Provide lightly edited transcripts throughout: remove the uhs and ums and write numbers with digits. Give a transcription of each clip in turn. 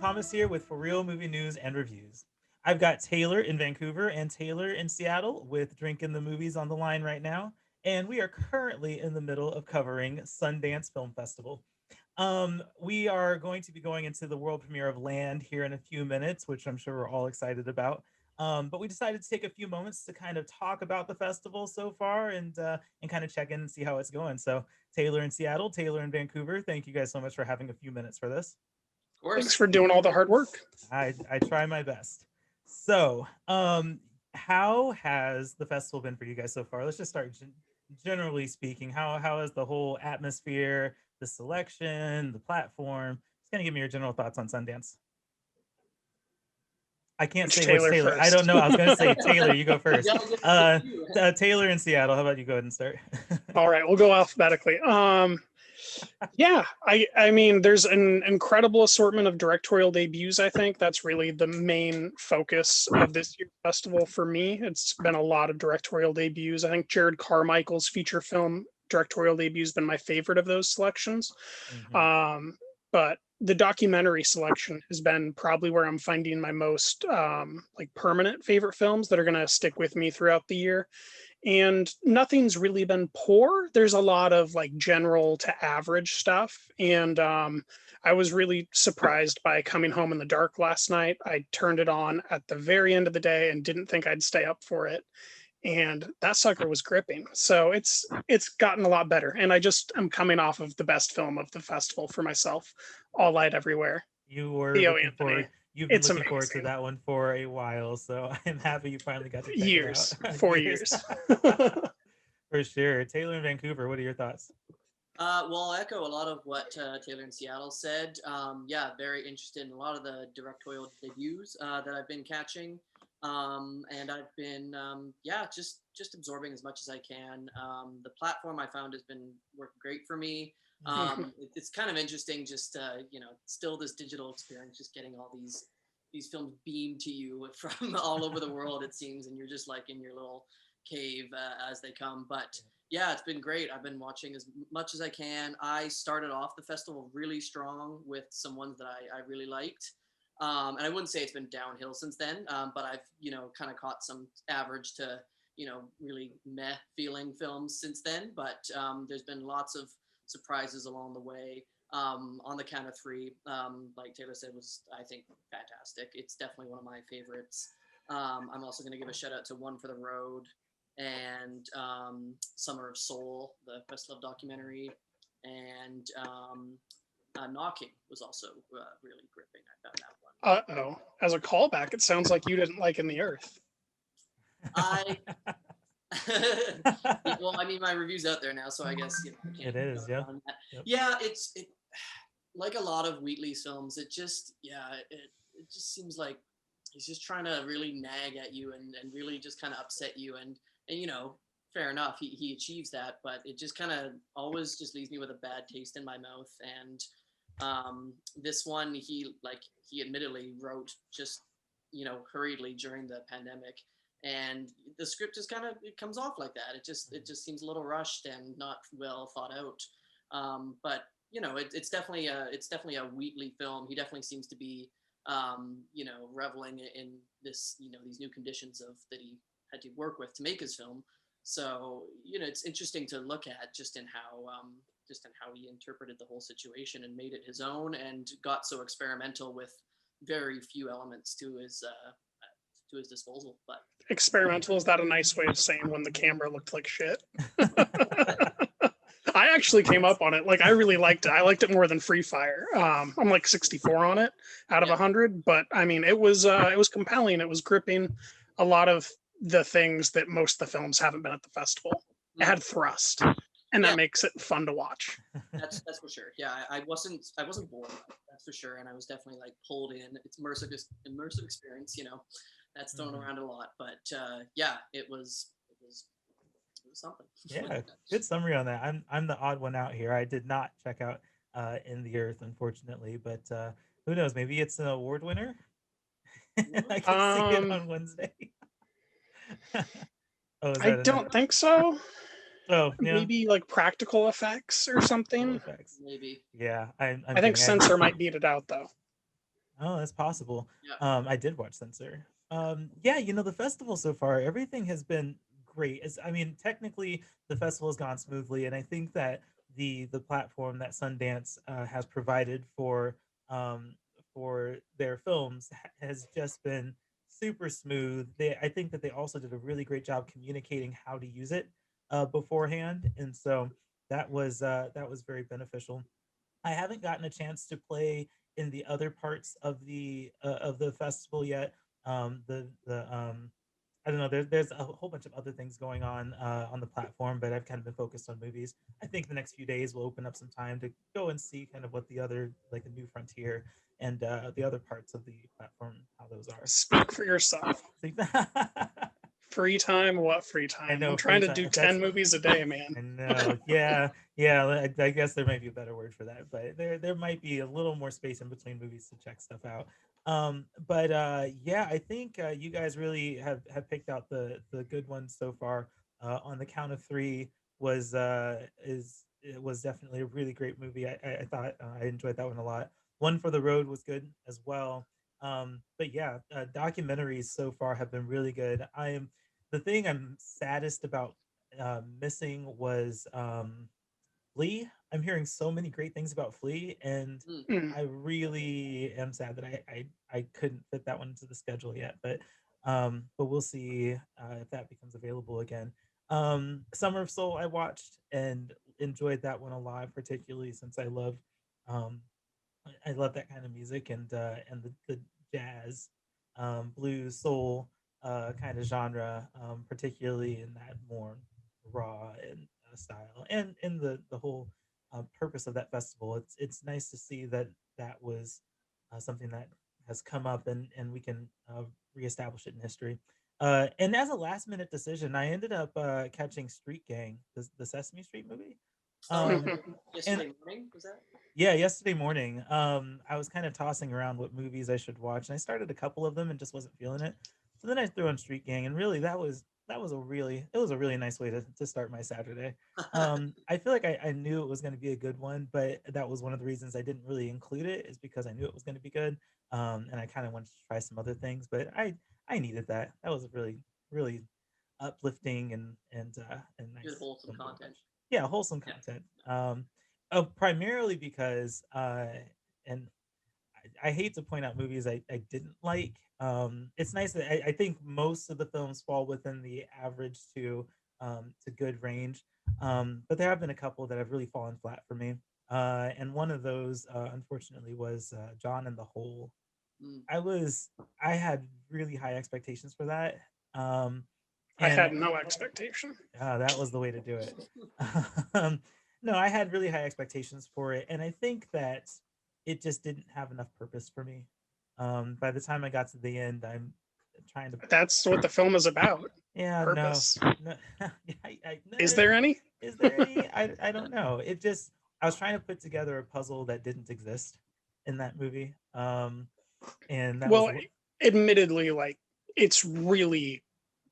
Thomas here with ForReel movie news and reviews. I've got Taylor in Vancouver and Taylor in Seattle with Drinking the Movies on the line right now, and we are currently in the middle of covering Sundance Film Festival. We are going to be going into the world premiere of Land here in a few minutes, which I'm sure we're all excited about. But we decided to take a few moments to kind of talk about the festival so far and kind of check in and see how it's going. So Taylor in Seattle, Taylor in Vancouver, thank you guys so much for having a few minutes for this. Of Thanks course. for doing all the hard work. I try my best. So, how has the festival been for you guys so far? Let's just start generally speaking. How has the whole atmosphere, the selection, the platform? Just kind of give me your general thoughts on Sundance. I can't Which say which Taylor Taylor. I first? don't know. I was going to say Taylor. You go first. Yeah, I'll get you. Taylor in Seattle. How about you go ahead and start? All right, we'll go alphabetically. Yeah, I mean, there's an incredible assortment of directorial debuts. I think that's really the main focus of this year's festival for me. It's been a lot of directorial debuts. I think Jared Carmichael's feature film directorial debut has been my favorite of those selections. Mhm. But the documentary selection has been probably where I'm finding my most like permanent favorite films that are going to stick with me throughout the year. And nothing's really been poor. There's a lot of like general to average stuff. And I was really surprised by Coming Home in the Dark last night. I turned it on at the very end of the day and didn't think I'd stay up for it. And that sucker was gripping. So it's gotten a lot better. And I'm coming off of the best film of the festival for myself, All Light Everywhere. You were Theo looking Anthony. forward. You've been It's looking forward to amazing. that one for a while, so I'm happy you finally got to check it out. Years, 4 years. Years. For sure. Taylor in Vancouver, what are your thoughts? Well, I'll echo a lot of what Taylor in Seattle said. Yeah, very interested in a lot of the directorial debuts that I've been catching. And I've been, yeah, just absorbing as much as I can. The platform I found has been working great for me. It's kind of interesting, just still this digital experience, just getting all these films beamed to you from all over the world, it seems, and you're just like in your little cave as they come. But yeah, it's been great. I've been watching as much as I can. I started off the festival really strong with some ones that I really liked. And I wouldn't say it's been downhill since then, but I've, kind of caught some average to, really meh feeling films since then. But there's been lots of surprises along the way. On the count of three, like Taylor said, was, I think, fantastic. It's definitely one of my favorites. I'm also going to give a shout out to One for the Road and Summer of Soul, the Questlove documentary, and Knocking was also really gripping. I found that one. Uh-oh. As a callback, it sounds like you didn't like In the Earth. I well, I mean, my review's out there now, so I guess I can't It is, yeah. Yep. Yeah, it like a lot of Wheatley's films. It just it just seems like he's just trying to really nag at you and really just kind of upset you and fair enough, he achieves that, but it just kind of always just leaves me with a bad taste in my mouth. And this one he admittedly wrote just hurriedly during the pandemic, and the script just kind of it comes off like that. It just seems a little rushed and not well thought out. But it's definitely a Wheatley film. He definitely seems to be reveling in this these new conditions of that he had to work with to make his film. So it's interesting to look at just in how he interpreted the whole situation and made it his own and got so experimental with very few elements to his disposal. But Experimental, is that a nice way of saying when the camera looked like shit? I actually came up on it. Like, I really liked it. I liked it more than Free Fire. I'm like 64 on it out of 100, but I mean, it was compelling. It was gripping. A lot of the things that most of the films haven't been at the festival. It had thrust, and that makes it fun to watch. That's for sure. Yeah, I wasn't bored. That's for sure, and I was definitely like pulled in. It's immersive experience. That's thrown around a lot, but yeah, it was something. Yeah, good summary on that. I'm the odd one out here. I did not check out In the Earth, unfortunately, but who knows? Maybe it's an award winner. I can see it on Wednesday. Oh, is I that don't think so. Oh, yeah. Maybe like practical effects or something. Effects. Maybe. Yeah, I think Censor might beat it out though. Oh, that's possible. Yeah. I did watch Censor. Yeah, the festival so far, everything has been great. I mean, technically, the festival has gone smoothly, and I think that the platform that Sundance has provided um, for their films has just been super smooth. I think that they also did a really great job communicating how to use it beforehand, and so that was very beneficial. I haven't gotten a chance to play in the other parts of the festival yet. The I don't know. There's a whole bunch of other things going on the platform, but I've kind of been focused on movies. I think the next few days will open up some time to go and see kind of what the other like the New Frontier and the other parts of the platform how those are. Speak for yourself. Free time? What free I time? I'm know trying free to do time. 10 movies a day, man. I know. Yeah, yeah. I guess there might be a better word for that, but there might be a little more space in between movies to check stuff out. But yeah, I think you guys really have picked out the good ones so far. On the count of three is it was definitely a really great movie. I thought I enjoyed that one a lot. One for the Road was good as well. But yeah, documentaries so far have been really good. I am the thing I'm saddest about missing was Flea. I'm hearing so many great things about Flea, and Mm. Mm. I really am sad that I couldn't fit that one into the schedule yet. But we'll see if that becomes available again. Summer of Soul I watched and enjoyed that one a lot, particularly since um, I love that kind of music and the jazz, blues, soul kind of genre, particularly in that more raw and style, and in the whole purpose of that festival. It's nice to see that that was something that has come up and we can reestablish it in history. And as a last minute decision, I ended up catching Street Gang, the Sesame Street movie. Um, Oh, and yesterday morning was that? yeah, yesterday morning, I was kind of tossing around what movies I should watch, and I started a couple of them and just wasn't feeling it. So then I threw on Street Gang, and really that was a really nice way to start my Saturday. I feel like I knew it was going to be a good one, but that was one of the reasons I didn't really include it is because I knew it was going to be good, and I kind of wanted to try some other things, but I needed that. That was a really uplifting and Good nice wholesome film to content. watch. Yeah, wholesome Yeah. content. Primarily because and I hate to point out movies I didn't like. It's nice that I think most of the films fall within the average to good range. But there have been a couple that have really fallen flat for me. And one of those, unfortunately, was John and the Hole. Mm. I had really high expectations for that. Um, I and had no expectation. that was the way to do it. um, no, I had really high expectations for it, and I think that it just didn't have enough purpose for me. By the time I got to the end, I'm trying to. That's what the film is about. Yeah, no, Purpose. no, no, Is there any? is there any? I don't know. It just I was trying to put together a puzzle that didn't exist in that movie, and that was Well, admittedly, like it's really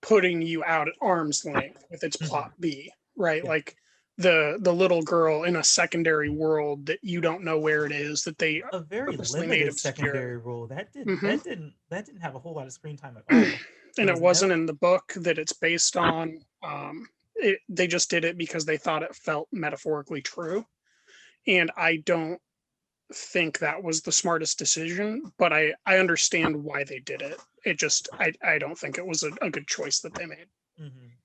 putting you out at arm's length with its mhm, plot B, right? yeah, Like the little girl in a secondary world that you don't know where it is that they a very purposely made limited obscure. secondary role Hmm. that didn't have a whole lot of screen time at all. There And it was wasn't never. in the book that it's based on. They just did it because they thought it felt metaphorically true. And I don't think that was the smartest decision, but I understand why they did it. It just I don't think it was a good choice that they made.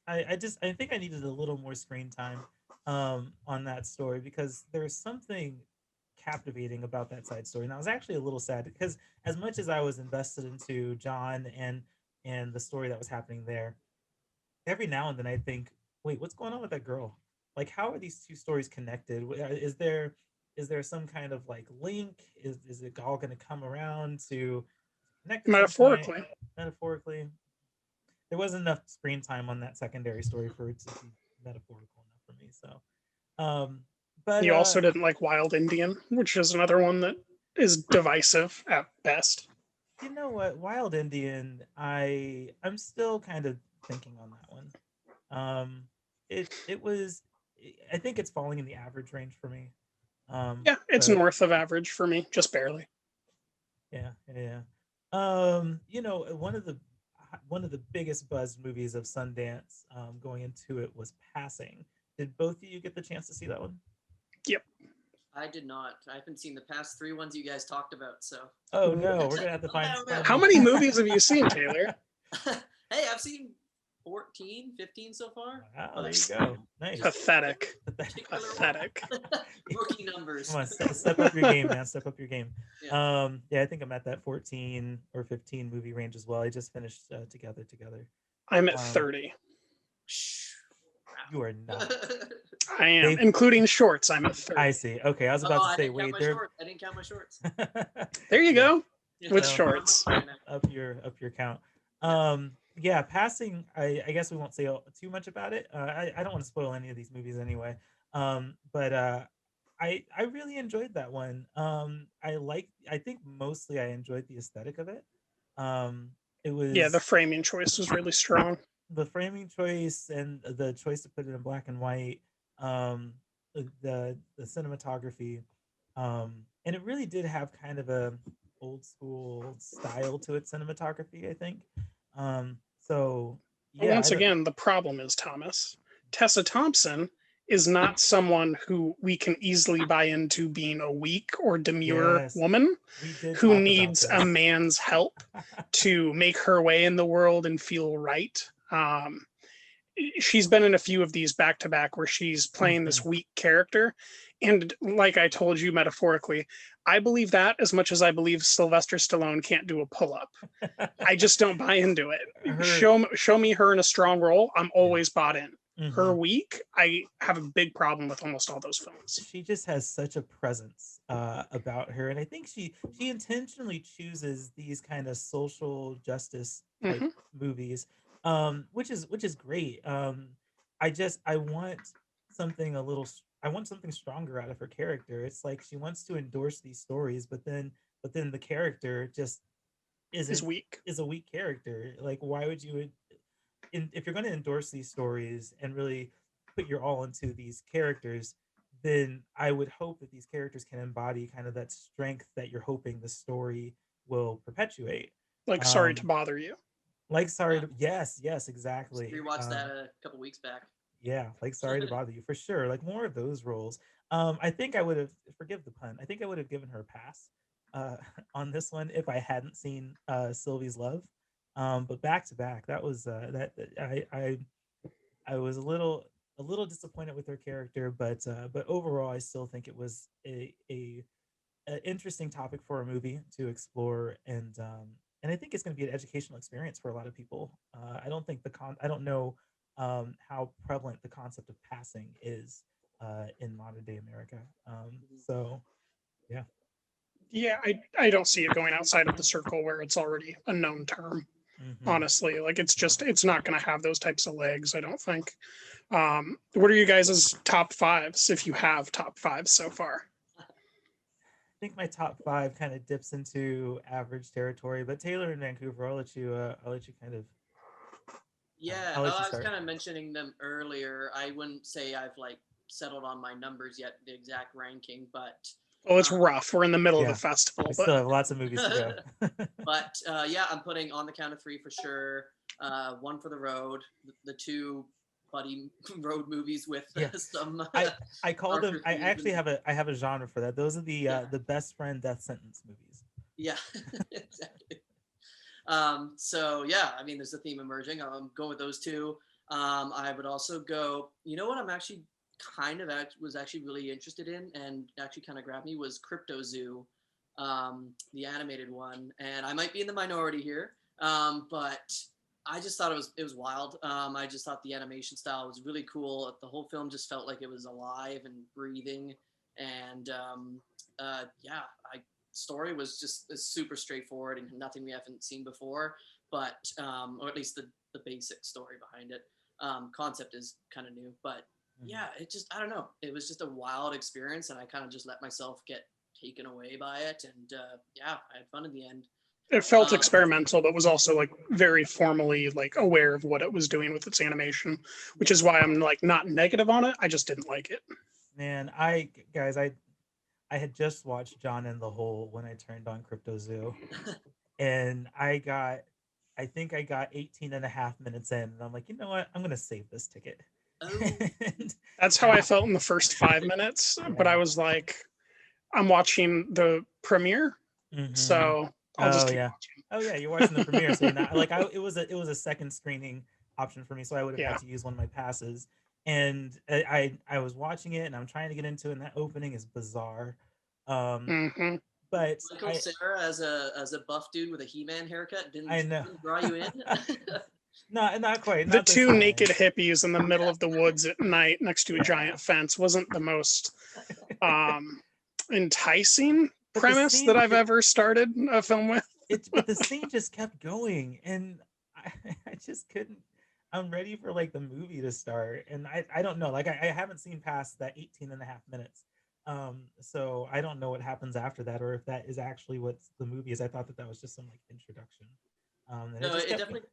I think I needed a little more screen time on that story because there's something captivating about that side story. And I was actually a little sad because as much as I was invested into John and the story that was happening there, every now and then I think, wait, what's going on with that girl? Like, how are these two stories connected? Is there some kind of like link? Is it all going to come around to connect at some point? Metaphorically. Metaphorically, there wasn't enough screen time on that secondary story for it to be metaphorical enough for me. So, um, but You also didn't like Wild Indian, which is another one that is divisive at best. you know what, Wild Indian, I'm still kind of thinking on that one. Um, it was, I think it's falling in the average range for me. Yeah, it's But north of average for me, just barely. Yeah, yeah, yeah. One of the biggest buzz movies of Sundance, going into it, was Passing. Did both of you get the chance to see that one? Yep. I did not. I haven't seen the past three ones you guys talked about, so Oh no, we're gonna have to oh, find How more. many movies have you seen, Taylor? Hey, I've seen 14, 15 so far, Wow, there but you go. Nice. Pathetic. particular Pathetic. rookie Come numbers. on, step up your game, man. Step up your game. Yeah. Yeah, I think I'm at that 14 or 15 movie range as well. I just finished Together. I'm at Um, 30. you are not. I am, They including shorts. I'm at I 30. see. Okay, I was about Oh, to I say, didn't count wait, my they're shorts. I didn't count my shorts. There you yeah. go. Yeah, With So shorts. up your count. yeah. Yeah, Passing. I guess we won't say too much about it. I don't want to spoil any of these movies anyway. But I really enjoyed that one. I think mostly I enjoyed the aesthetic of it. It Yeah, the was framing choice was really strong. the framing choice and the choice to put it in black and white, the cinematography, and it really did have kind of a old school style to its cinematography, I think. So But yeah, I once don't. again, the problem is, Thomas, Tessa Thompson is not someone who we can easily buy into being a weak or demure Yes, woman we did who talk about needs a this. man's help to make her way in the world and feel right. She's been in a few of these back to back where she's playing Mhm. this weak character. And like I told you metaphorically, I believe that as much as I believe Sylvester Stallone can't do a pull up. I just don't buy into it. Her, Show me her in a strong role. I'm yeah. always bought in. Her Hmm. weak, I have a big problem with almost all those films. She just has such a presence about her, and I think she intentionally chooses these kind of social justice type Hmm. movies, which is great. I want something I want something stronger out of her character. It's like she wants to endorse these stories, but then the character just Is isn't weak. is a weak character. Like, why would you if you're going to endorse these stories and really put your all into these characters, then I would hope that these characters can embody kind of that strength that you're hoping the story will perpetuate. Like, sorry to Um, bother you. like sorry Yeah. to yes, Just exactly. rewatched that a couple weeks back. Yeah, like sorry to bother you for sure. Like more of those roles. I think I would have forgive the pun. I think I would have given her a pass uh on this one if I hadn't seen Sylvie's Love. But back to back, that was I was a little disappointed with her character, but overall, I still think it was a interesting topic for a movie to explore, and I think it's going to be an educational experience for a lot of people. I don't think I don't know how prevalent the concept of passing is in modern day America. Mhm. So yeah. Yeah, I don't see it going outside of the circle where it's already a known term. Hmm. Honestly, like it's not going to have those types of legs. I don't think. What are you guys' top fives if you have top fives so far? I think my top five kind of dips into average territory, but Taylor in Vancouver, I'll let you kind of Yeah, I'll let you I was start. kind of mentioning them earlier. I wouldn't say I've like settled on my numbers yet, the exact ranking, but Well, it's um, rough. We're in the middle of the Yeah, we festival, but still have lots of movies to go. yeah, I'm putting On the Count of Three for sure. One for the Road, the two buddy road movies with Yeah, some I I call them. darker I themes. actually have a genre for that. Those are Yeah, the best friend death sentence movies. yeah, exactly. So yeah, I mean, there's a theme emerging. I'm going with those two. I would also go. You know what? I'm actually was actually really interested in, and actually kind of grabbed me was Crypto Zoo, the animated one. And I might be in the minority here, but I just thought it was wild. I just thought the animation style was really cool. The whole film just felt like it was alive and breathing, and yeah, I story was just super straightforward and nothing we haven't seen before, but or at least the basic story behind it. Concept is kind of new, but Mhm. yeah, it just I don't know. It was just a wild experience, and I kind of just let myself get taken away by it, and yeah, I had fun in the end. it felt Um, experimental, but was also like very formally like aware of what it was doing with its animation, which yeah, is why I'm like not negative on it. I just didn't like it. Man, guys, I had just watched John in the Hole when I turned on Crypto Zoo, and I think I got 18 and a half minutes in, and I'm like, you know what? I'm gonna save this ticket. Oh, and, That's how I and felt in the first 5 minutes, but I yeah. was like, I'm watching the premiere, Hmm. so I'll just Oh keep yeah. watching. Oh yeah, you're watching the premiere, so you're not like it was a second screening option for me, so I would have had Yeah. to use one of my passes. And I was watching it and I'm trying to get into it, and that opening is bizarre. Um, Hmm. but Michael Cera as a buff dude with a He-Man haircut I know. didn't draw you in. Not quite, The not the two naked same. hippies in the middle of the woods at night next to a Yeah. giant fence wasn't the most um, enticing But the premise that scene I've ever started a film with. but the scene just kept going, and I, I just couldn't. I'm ready for like the movie to start, and I don't know, like I haven't seen past that 18 and a half minutes. So I don't know what happens after that, or if that is actually what the movie is. I thought that that was just some like introduction. And it No, just it kept. definitely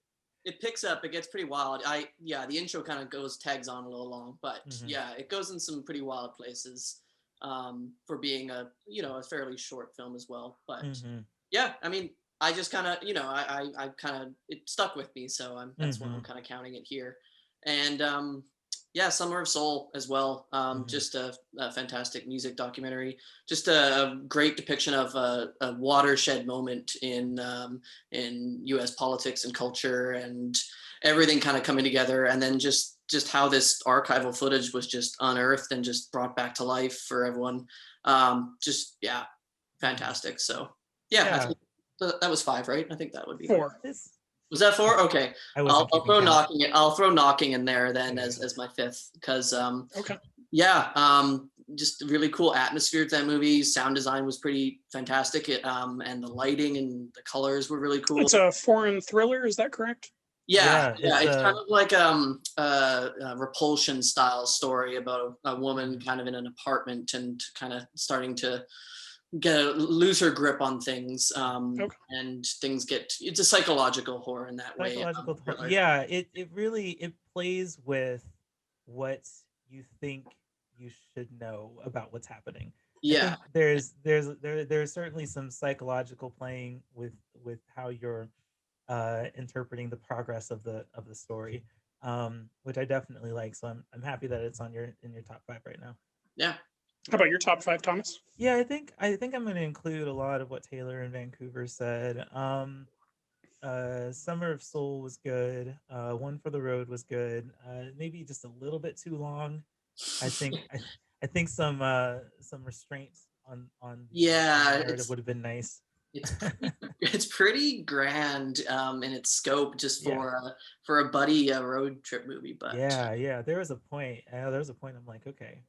it picks up. It gets pretty wild. Yeah, the intro kind of goes tags on a little long, but Hmm. yeah, it goes in some pretty wild places for being a a fairly short film as well. But Hmm. yeah, I mean, I just kind of I kind of it stuck with me, so that's why I'm Hmm. kind of counting it here. And yeah, Summer of Soul as well. Hmm. Just a fantastic music documentary. Just a great depiction of a watershed moment in U.S. politics and culture and everything kind of coming together, and then just how this archival footage was just unearthed and just brought back to life for everyone. Just yeah, Hmm. fantastic. So yeah, I Yeah. think that was five, right? I think that would be right. Four. This. Was that I, four? Okay, I wasn't I'll keeping throw count. knocking it. I'll throw knocking in there then Okay. as my fifth because Okay. yeah, just really cool atmosphere to that movie. Sound design was pretty fantastic. And the lighting and the colors were really cool. It's a foreign thriller, is that correct? Yeah, Yeah. yeah, It's it's kind of like a Repulsion style story about a woman Mhm. kind of in an apartment and kind of starting to get a looser grip on things, Okay. and things get it's a psychological horror in that way. Thriller. Yeah, it really it plays with what you think you should know about what's happening. I Yeah, think there's certainly some psychological playing with how you're interpreting the progress of the story, which I definitely like. So I'm happy that it's on your in your top five right now. yeah. How about your top five, Thomas? Yeah, I think I'm going to include a lot of what Taylor and Vancouver said. Summer of Soul was good. One for the Road was good. Maybe just a little bit too long. I think I think some restraints on the Yeah, narrative would have been nice. it's pretty, it's pretty grand in its scope just Yeah. for a buddy road trip movie, but Yeah. There was a point. There was a point. I'm like, okay,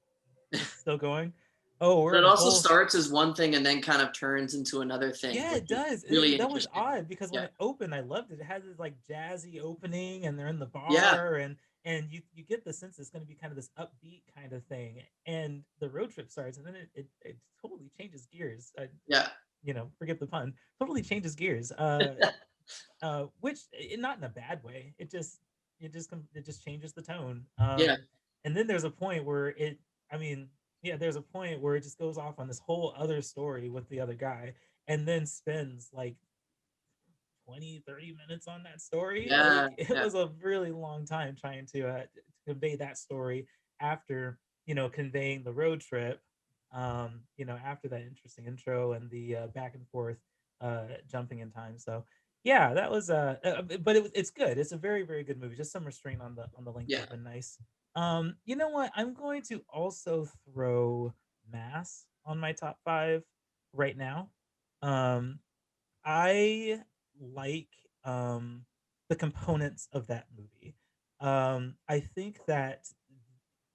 this is still going. Oh, we're but it in a also whole. starts as one thing and then kind of turns into another thing, Yeah, which it is does. really That was interesting. odd because when Yeah, it opened, I loved it. It had this like jazzy opening, and they're in the yeah, bar, and you get the sense it's going to be kind of this upbeat kind of thing, and the road trip starts, and then it totally changes gears. yeah, Forgive the pun. Totally changes gears. Which not in a bad way. It just changes the tone. yeah, And then there's a point where I mean, yeah, there's a point where it just goes off on this whole other story with the other guy, and then spends like 20-30 minutes on that story. yeah, Like it yeah, was a really long time trying to convey that story after conveying the road trip. After that interesting intro and the back and forth jumping in time. So yeah, that was but it's good. It's a very very good movie. Just some restraint on the length would yeah. have been nice. You know what? I'm going to also throw Mass on my top five right now. Um, I like the components of that movie. I think that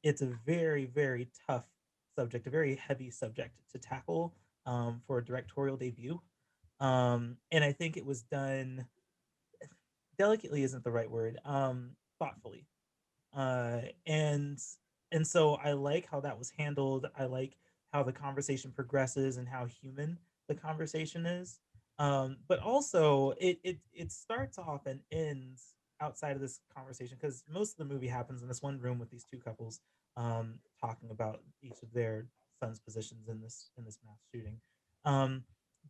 it's a very, very tough subject, a very heavy subject to tackle for a directorial debut. And I think it was done delicately isn't the right word, thoughtfully. Uh, and and so I like how that was handled. I like how the conversation progresses and how human the conversation is. But also it starts off and ends outside of this conversation because most of the movie happens in this one room with these two couples talking about each of their son's positions in this mass shooting. Um,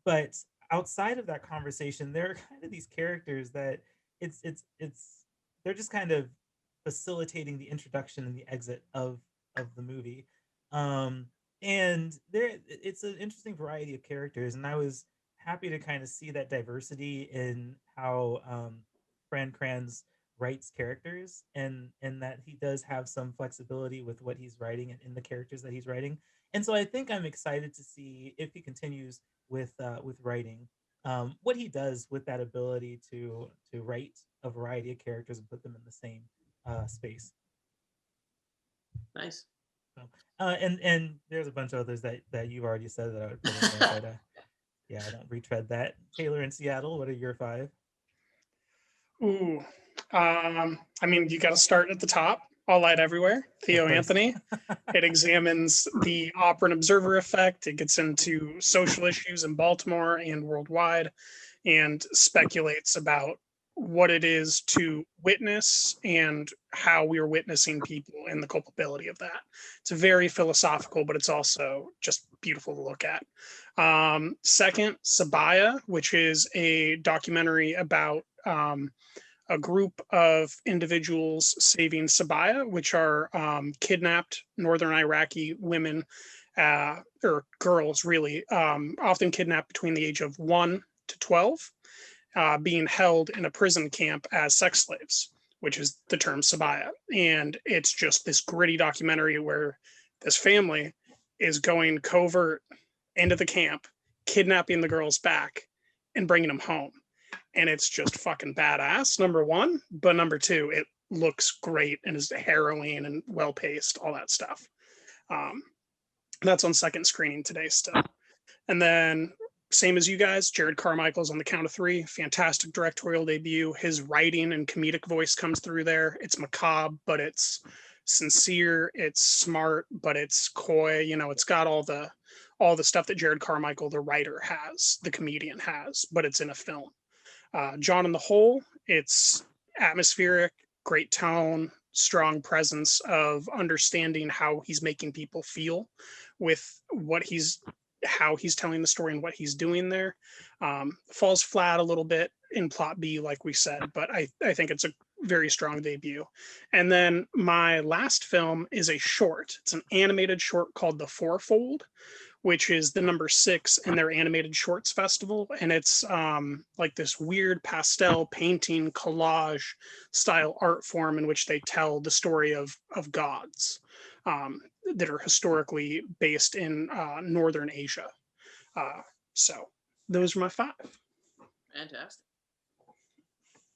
but outside of that conversation, there are kind of these characters that it's they're just kind of facilitating the introduction and the exit of the movie. Um, and there it's an interesting variety of characters, and I was happy to kind of see that diversity in how Fran Kranz writes characters, and that he does have some flexibility with what he's writing and in the characters that he's writing. And so I think I'm excited to see if he continues with writing, what he does with that ability to write a variety of characters and put them in the same space. Nice. So, and there's a bunch of others that you've already said that I would put in there, but yeah, I don't retread that. Taylor in Seattle, what are your five? Ooh, I mean, you got to start at the top. All Light Everywhere, Of Theo course. Anthony. It examines the operant observer effect. It gets into social issues in Baltimore and worldwide, and speculates about what it is to witness and how we are witnessing people and the culpability of that. It's very philosophical, but it's also just beautiful to look at. Second, Sabaya, which is a documentary about a group of individuals saving Sabaya, which are kidnapped northern Iraqi women or girls, really, often kidnapped between the age of 1 to 12, being held in a prison camp as sex slaves, which is the term Sabaya. And it's just this gritty documentary where this family is going covert into the camp, kidnapping the girls back and bringing them home. And it's just fucking badass, number one. But number two, it looks great and is harrowing and well paced, all that stuff. Um, that's on second screening today still. And then, same as you guys, Jared Carmichael's on the count of three. Fantastic directorial debut. His writing and comedic voice comes through there. It's macabre, but it's sincere. It's smart, but it's coy. You know, it's got all the stuff that Jared Carmichael, the writer, has, the comedian has, but it's in a film. John in the Hole, it's atmospheric, great tone, strong presence of understanding how he's making people feel with how he's telling the story and what he's doing there. Falls flat a little bit in plot B, like we said, but I think it's a very strong debut. And then my last film is a short. It's an animated short called The Fourfold, which is the number 6 in their animated shorts festival. And it's like this weird pastel painting collage style art form in which they tell the story of gods that are historically based in Northern Asia. So those are my 5. Fantastic.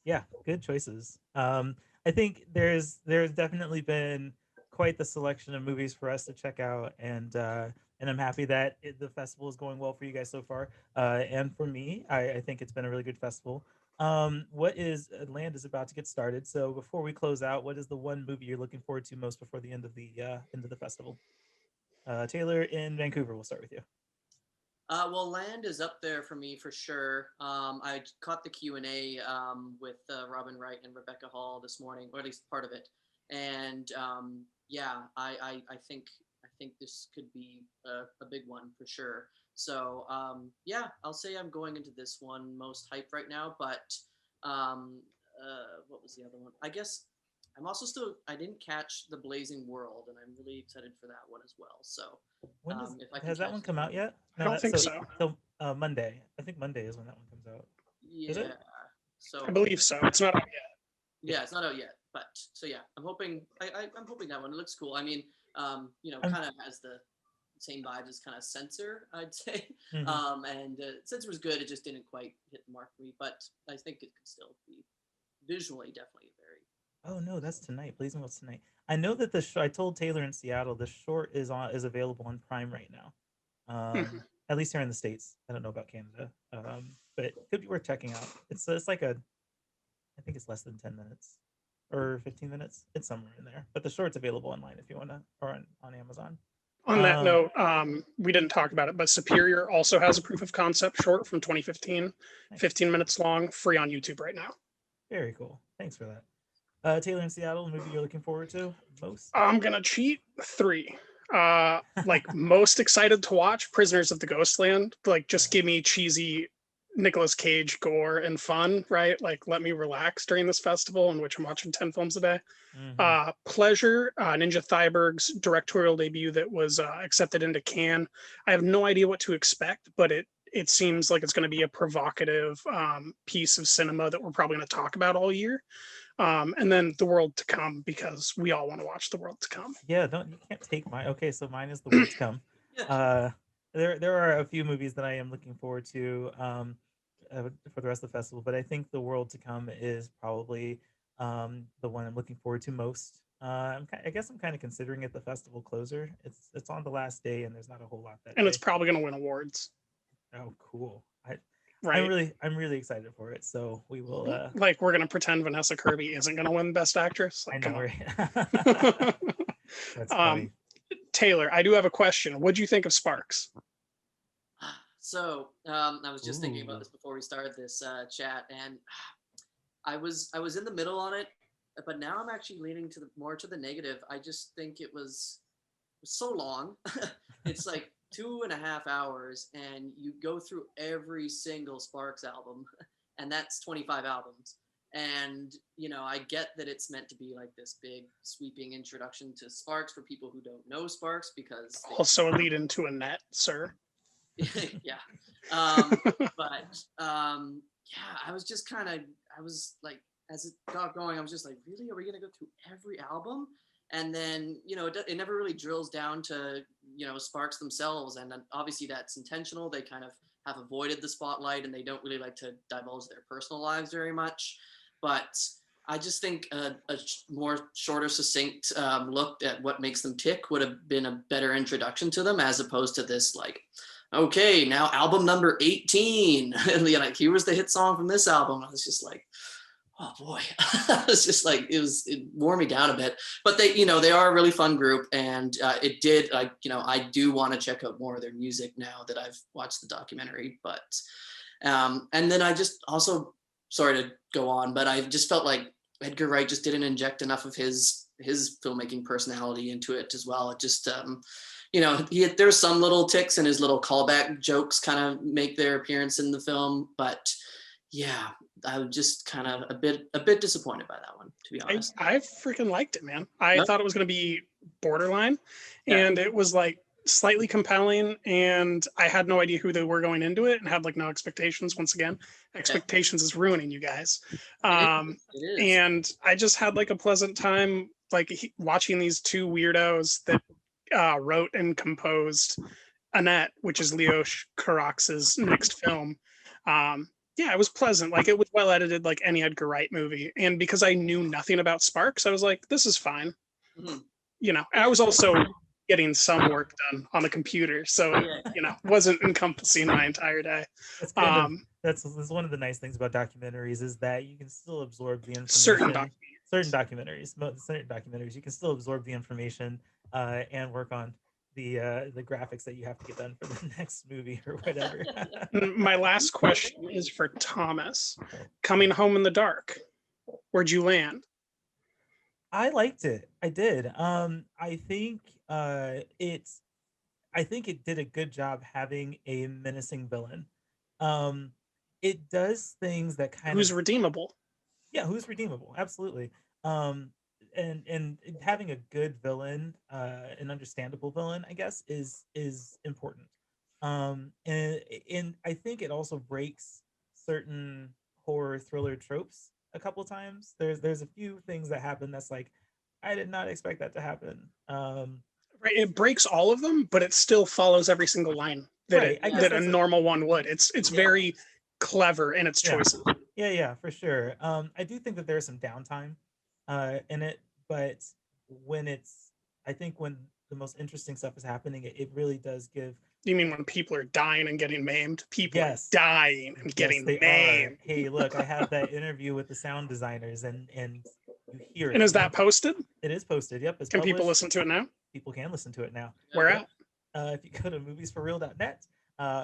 Yeah, good choices. I think there's definitely been quite the selection of movies for us to check out, and I'm happy that the festival is going well for you guys so far. And for me, I think it's been a really good festival. What is Land is about to get started. So before we close out, what is the one movie you're looking forward to most before the end of the festival? Taylor in Vancouver, we'll start with you. Well, Land is up there for me for sure. I caught the Q&A with Robin Wright and Rebecca Hall this morning, or at least part of it. And yeah, I think this could be a big one for sure. So yeah, I'll say I'm going into this one most hype right now. But what was the other one? I guess I'm also I didn't catch The Blazing World, and I'm really excited for that one as well. So When does if I can has that catch one that come out one. yet? I No, don't that's think so. so Monday. I think Monday is when that one comes out. Is Yeah. it? So I believe so. It's not out yet. yeah, it's not out yet, but so yeah, I'm hoping I'm hoping that one. It looks cool. I mean, I'm kind of has the same vibes as kind of Censor, I'd say. mhm. And Censor was good. It just didn't quite hit the mark for me, but I think it could still be visually definitely very. Oh no, that's tonight. Blazing Wheels tonight. I know that I told Taylor in Seattle the short is available on Prime right now. Mhm. At least here in the States. I don't know about Canada. But it could be worth checking out. It's like I think it's less than 10 minutes or 15 minutes. It's somewhere in there. But the short's available online if you want to, or on Amazon. On that Um, note, we didn't talk about it, but Superior also has a proof of concept short from 2015, nice. 15 minutes long, free on YouTube right now. Very cool. Thanks for that. Taylor in Seattle, movie you're looking forward to most? I'm gonna cheat 3. Like most excited to watch Prisoners of the Ghostland. Like just give me cheesy Nicolas Cage gore and fun, right? Like let me relax during this festival in which I'm watching 10 films a day. Hmm. Pleasure, Ninja Thyberg's directorial debut that was accepted into Cannes. I have no idea what to expect, but it seems like it's going to be a provocative piece of cinema that we're probably going to talk about all year. And then The World to Come, because we all want to watch The World to Come. Yeah, don't you can't take mine. Okay, so mine is The World to Come. Yeah. Uh, there are a few movies that I am looking forward to for the rest of the festival, but I think The World to Come is probably the one I'm looking forward to most. I guess I'm kind of considering it the festival closer. It's on the last day, and there's not a whole lot that And it's day. probably going to win awards, Oh, cool! right? I'm really excited for it. So we will. Like we're going to pretend Vanessa Kirby isn't going to win Best Actress. I Like, know, come right? on. That's um, funny. Taylor, I do have a question. What do you think of Sparks? So I was just thinking about Ooh. this before we started this chat, and I was in the middle on it, but now I'm actually leaning to the more to the negative. I just think it was so long. It's like 2.5 hours, and you go through every single Sparks album, and that's 25 albums. And I get that it's meant to be like this big sweeping introduction to Sparks for people who don't know Sparks because Also, a lead into Annette, sir. yeah. But yeah, I was just kind of, I was like, as it got going, I was just like, really, are we gonna go through every album? And then it never really drills down to Sparks themselves, and then obviously that's intentional. They kind of have avoided the spotlight, and they don't really like to divulge their personal lives very much. But I just think a more shorter, succinct look at what makes them tick would have been a better introduction to them, as opposed to this like, okay, now album number 18. And like, here was the hit song from this album. I was just like, oh boy. It's just like, it wore me down a bit. But they are a really fun group, and it did, like, I do want to check out more of their music now that I've watched the documentary. But and then I just also, sorry to go on, but I just felt like Edgar Wright just didn't inject enough of his filmmaking personality into it as well. It just there's some little ticks, and his little callback jokes kind of make their appearance in the film, but yeah, I was just kind of a bit disappointed by that one, to be honest. I freaking liked it, man. I Yep. thought it was going to be borderline, Yeah. and it was like slightly compelling. And I had no idea who they were going into it, and had like no expectations. Once again, expectations is ruining you guys. It is. And I just had like a pleasant time, like watching these two weirdos that wrote and composed Annette, which is Leo Carax's next film. Yeah, it was pleasant. Like it was well edited, like any Edgar Wright movie. And because I knew nothing about Sparks, I was like, this is fine. Mhm. I was also getting some work done on the computer, so wasn't encompassing my entire day. That's kind of that's one of the nice things about documentaries is that you can still absorb the Certain information. Certain documentaries, you can still absorb the information and work on the graphics that you have to get done for the next movie or whatever. My last question is for Thomas. Coming Home in the Dark, where'd you land? I liked it. I did. I think it did a good job having a menacing villain. Um, it does things that kind of Who's redeemable? yeah, who's redeemable, absolutely. Um, and having a good villain, an understandable villain, I guess, is important. And I think it also breaks certain horror thriller tropes a couple times. There's a few things that happen that's like I did not expect that to happen. Right, it breaks all of them, but it still follows every single line that Right, I guess that a that's normal one would. It's Yeah. very clever in its yeah. choices. Yeah, for sure. I do think that there's some downtime in it, but when it's, I think when the most interesting stuff is happening, it really does give. You mean when people are dying and getting maimed? People are Yes, dying and yes, getting they are. maimed. Hey, look, I have that interview with the sound designers, and you hear And it. is that posted? It is posted. Yep, it's Can people published. listen to it now? People can listen to it now. Where Yep. at? If you go to moviesforreal.net,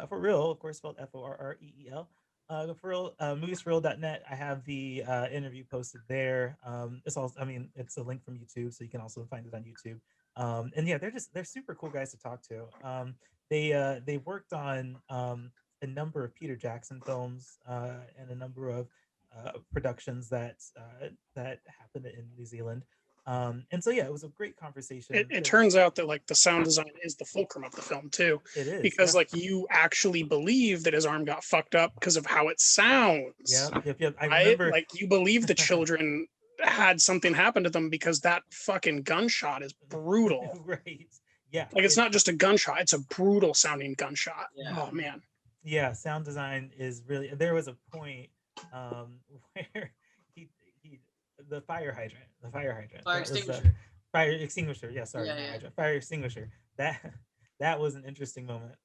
for real, of course, spelled FORREEL. For real, moviesforreal.net. I have the interview posted there. It's also, I mean, it's a link from YouTube, so you can also find it on YouTube. And yeah, they're super cool guys to talk to. They worked on a number of Peter Jackson films and a number of productions that happened in New Zealand. And so yeah, it was a great It, conversation it because turns out that like the sound design is the fulcrum of the film too, it is. because like you actually believe that his arm got fucked up because of how it sounds, Yep. I right? remember. Like you believe the children had something happen to them because that fucking gunshot is brutal. Right. Yeah. Like it's not just a gunshot; it's a brutal sounding gunshot. Yeah. Oh man. Yeah, sound design is really. There was a point where he he the fire hydrant Fire that was extinguisher. fire extinguisher. Yeah, sorry, Yeah, not yeah. hydrant, fire extinguisher. That that was an interesting moment.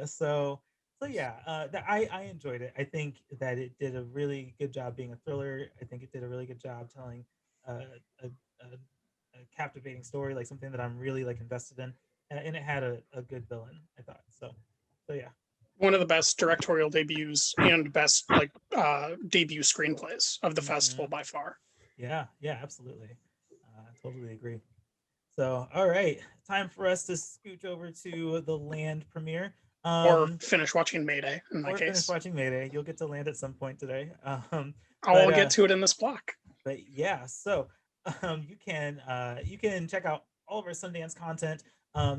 So yeah, I enjoyed it. I think that it did a really good job being a thriller. I think it did a really good job telling uh, a, a captivating story, like something that I'm really like invested in, and it had a good villain. I thought so. Yeah. One of the best directorial debuts and best like debut screenplays of the Hmm. festival by far. Yeah, absolutely. Totally agree. So, all right, time for us to scooch over to the land premiere. Or Um, finish watching Mayday in my or finish case. watching Mayday. You'll get to land at some point today. But I'll get to it in this block. yeah, so you can check out all of our Sundance content.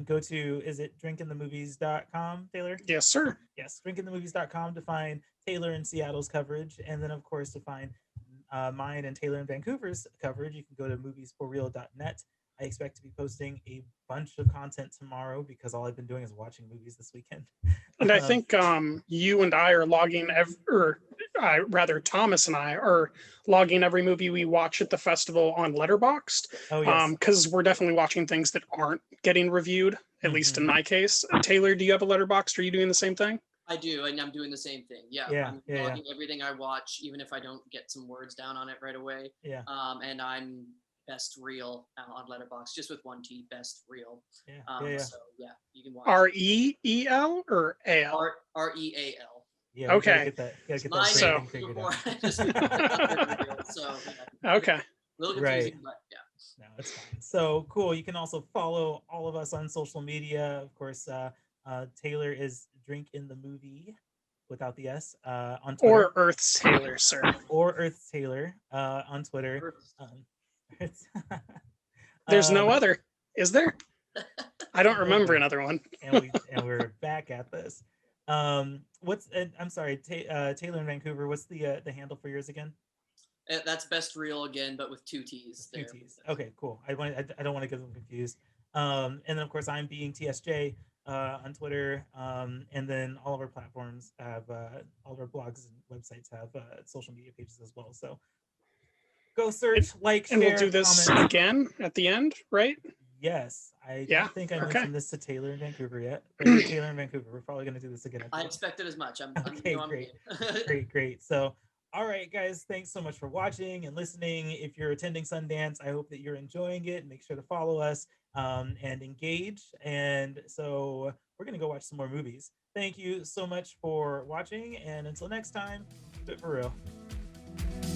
Go to, is it drinkinthemovies.com, Taylor? Yes, sir. Yes, drinkinthemovies.com to find Taylor and Seattle's coverage, and then of course to find mine and Taylor and Vancouver's coverage, you can go to moviesforreal.net. I expect to be posting a bunch of content tomorrow because all I've been doing is watching movies this weekend. And I um, think you and I are logging, or rather, Thomas and I are logging every movie we watch at the festival on Letterboxd, oh yes. because we're definitely watching things that aren't getting reviewed. At least in Mhm. my case. Taylor, do you have a Letterboxd? Are you doing the same thing? I do, and I'm doing the same thing. Yeah, Yeah, I'm yeah, yeah, logging everything I watch, even if I don't get some words down on it right away. yeah, And I'm best reel on Letterbox, just with one T, best reel. yeah. So yeah, you can watch REEL or AL? REAL. Yeah, you Okay. gotta It's get my that So- branding name figured before out. I just real. So yeah, Okay. a little Right. confusing, but yeah. No, it's fine. So cool. You can also follow all of us on social media. Of course, Taylor is Drink in the Movie without the S on Twitter, Or Earth's Taylor, sir. or Earth Taylor on Twitter. First, It's There's no um, other, is there? I don't oh remember boy, another one. and we're back at this. What's I'm sorry, Taylor in Vancouver. What's the handle for yours again? that's best reel again, but with two T's Two there. T's. Okay, cool. I don't want to get them confused. And then of course I'm being TSJ on Twitter. And then all of our platforms have all of our blogs and websites have social media pages as well. So go search, like, And we'll share, do this comment. again at the end, right? Yes, I Yeah. don't think I Okay. mentioned this to Taylor in Vancouver yet. But yeah, Taylor in Vancouver, we're probably going to do this again. I expected as much. Okay, I'm great. game. Great. So, all right, guys, thanks so much for watching and listening. If you're attending Sundance, I hope that you're enjoying it. Make sure to follow us and engage. And so, we're going to go watch some more movies. Thank you so much for watching. And until next time, keep it for real.